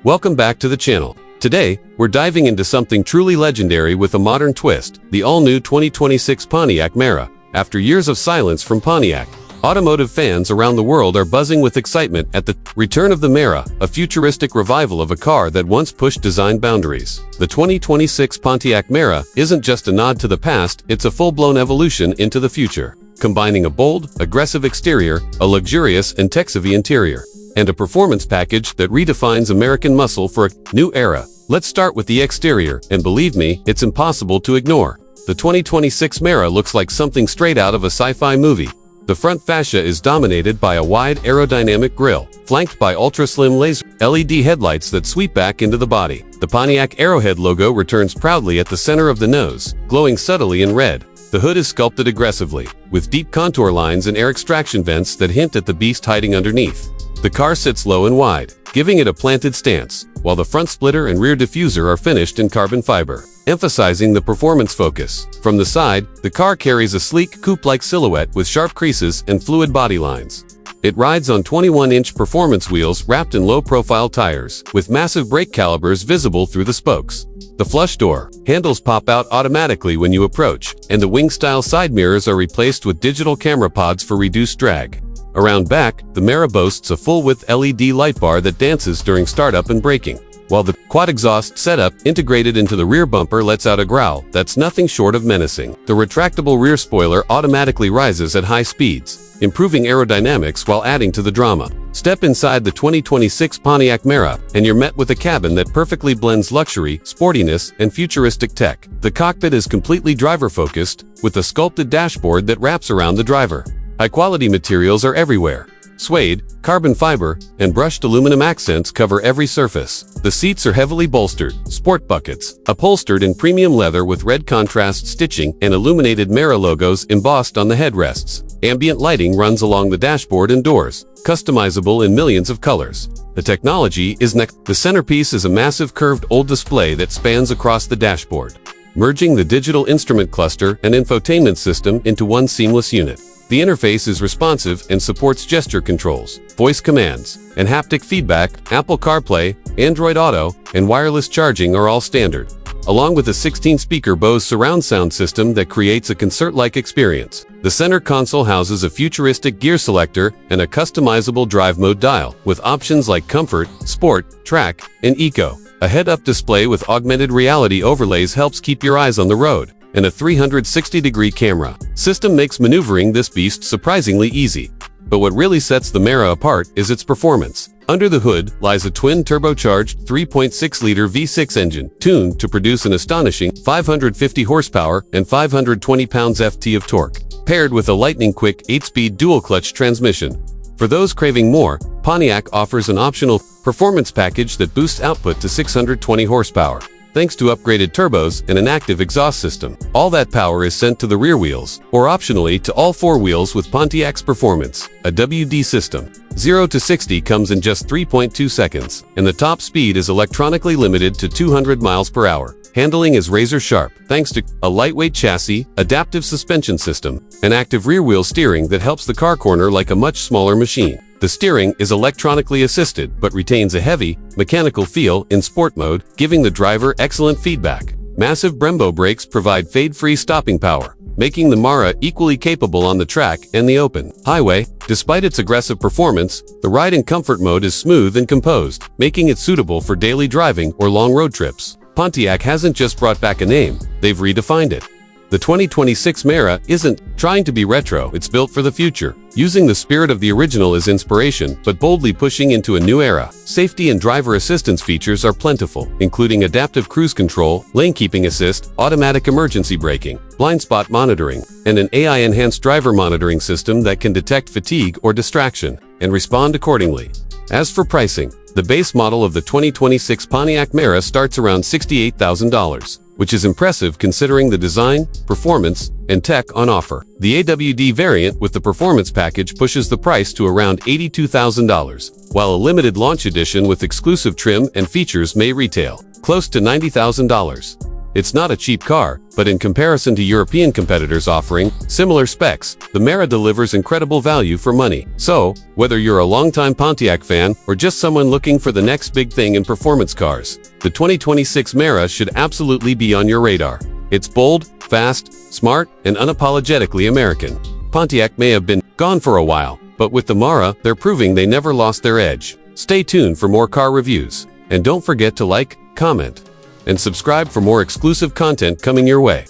Welcome back to the channel. Today, we're diving into something truly legendary with a modern twist, the all-new 2026 Pontiac Mera. After years of silence from Pontiac, automotive fans around the world are buzzing with excitement at the return of the Mera, a futuristic revival of a car that once pushed design boundaries. The 2026 Pontiac Mera isn't just a nod to the past, it's a full-blown evolution into the future, combining a bold, aggressive exterior, a luxurious and tech-savvy interior, and a performance package that redefines American muscle for a new era. Let's start with the exterior, and believe me, it's impossible to ignore. The 2026 Mera looks like something straight out of a sci-fi movie. The front fascia is dominated by a wide aerodynamic grille, flanked by ultra-slim laser LED headlights that sweep back into the body. The Pontiac Arrowhead logo returns proudly at the center of the nose, glowing subtly in red. The hood is sculpted aggressively, with deep contour lines and air extraction vents that hint at the beast hiding underneath. The car sits low and wide, giving it a planted stance, while the front splitter and rear diffuser are finished in carbon fiber, emphasizing the performance focus. From the side, the car carries a sleek coupe-like silhouette with sharp creases and fluid body lines. It rides on 21-inch performance wheels wrapped in low-profile tires, with massive brake calipers visible through the spokes. The flush door handles pop out automatically when you approach, and the wing-style side mirrors are replaced with digital camera pods for reduced drag. Around back, the Mera boasts a full-width LED light bar that dances during startup and braking, while the quad exhaust setup integrated into the rear bumper lets out a growl that's nothing short of menacing. The retractable rear spoiler automatically rises at high speeds, improving aerodynamics while adding to the drama. Step inside the 2026 Pontiac Mera, and you're met with a cabin that perfectly blends luxury, sportiness, and futuristic tech. The cockpit is completely driver-focused, with a sculpted dashboard that wraps around the driver. High-quality materials are everywhere. Suede, carbon fiber, and brushed aluminum accents cover every surface. The seats are heavily bolstered, sport buckets, upholstered in premium leather with red contrast stitching and illuminated Mera logos embossed on the headrests. Ambient lighting runs along the dashboard and doors, customizable in millions of colors. The technology is next. The centerpiece is a massive curved OLED display that spans across the dashboard, merging the digital instrument cluster and infotainment system into one seamless unit. The interface is responsive and supports gesture controls, voice commands, and haptic feedback. Apple CarPlay, Android Auto, and wireless charging are all standard, along with a 16-speaker Bose surround sound system that creates a concert-like experience. The center console houses a futuristic gear selector and a customizable drive mode dial, with options like Comfort, Sport, Track, and Eco. A head-up display with augmented reality overlays helps keep your eyes on the road, and a 360-degree camera system makes maneuvering this beast surprisingly easy. But what really sets the Mera apart is its performance. Under the hood lies a twin-turbocharged 3.6-liter V6 engine, tuned to produce an astonishing 550 horsepower and 520 pounds-ft of torque, paired with a lightning-quick 8-speed dual-clutch transmission. For those craving more, Pontiac offers an optional performance package that boosts output to 620 horsepower. Thanks to upgraded turbos and an active exhaust system. All that power is sent to the rear wheels, or optionally to all four wheels with Pontiac's Performance, a WD system. 0 to 60 comes in just 3.2 seconds, and the top speed is electronically limited to 200 miles per hour. Handling is razor sharp, thanks to a lightweight chassis, adaptive suspension system, and active rear-wheel steering that helps the car corner like a much smaller machine. The steering is electronically assisted but retains a heavy, mechanical feel in sport mode, giving the driver excellent feedback. Massive Brembo brakes provide fade-free stopping power, making the Mera equally capable on the track and the open highway. Despite its aggressive performance, the ride in comfort mode is smooth and composed, making it suitable for daily driving or long road trips. Pontiac hasn't just brought back a name, they've redefined it. The 2026 Mera isn't trying to be retro, it's built for the future, using the spirit of the original as inspiration, but boldly pushing into a new era. Safety and driver assistance features are plentiful, including adaptive cruise control, lane keeping assist, automatic emergency braking, blind spot monitoring, and an AI-enhanced driver monitoring system that can detect fatigue or distraction and respond accordingly. As for pricing, the base model of the 2026 Pontiac Mera starts around $68,000. Which is impressive considering the design, performance, and tech on offer. The AWD variant with the performance package pushes the price to around $82,000, while a limited launch edition with exclusive trim and features may retail close to $90,000. It's not a cheap car, but in comparison to European competitors offering similar specs, the Mera delivers incredible value for money. So, whether you're a longtime Pontiac fan or just someone looking for the next big thing in performance cars, the 2026 Mera should absolutely be on your radar. It's bold, fast, smart, and unapologetically American. Pontiac may have been gone for a while, but with the Mera, they're proving they never lost their edge. Stay tuned for more car reviews. And don't forget to like, comment, and subscribe for more exclusive content coming your way.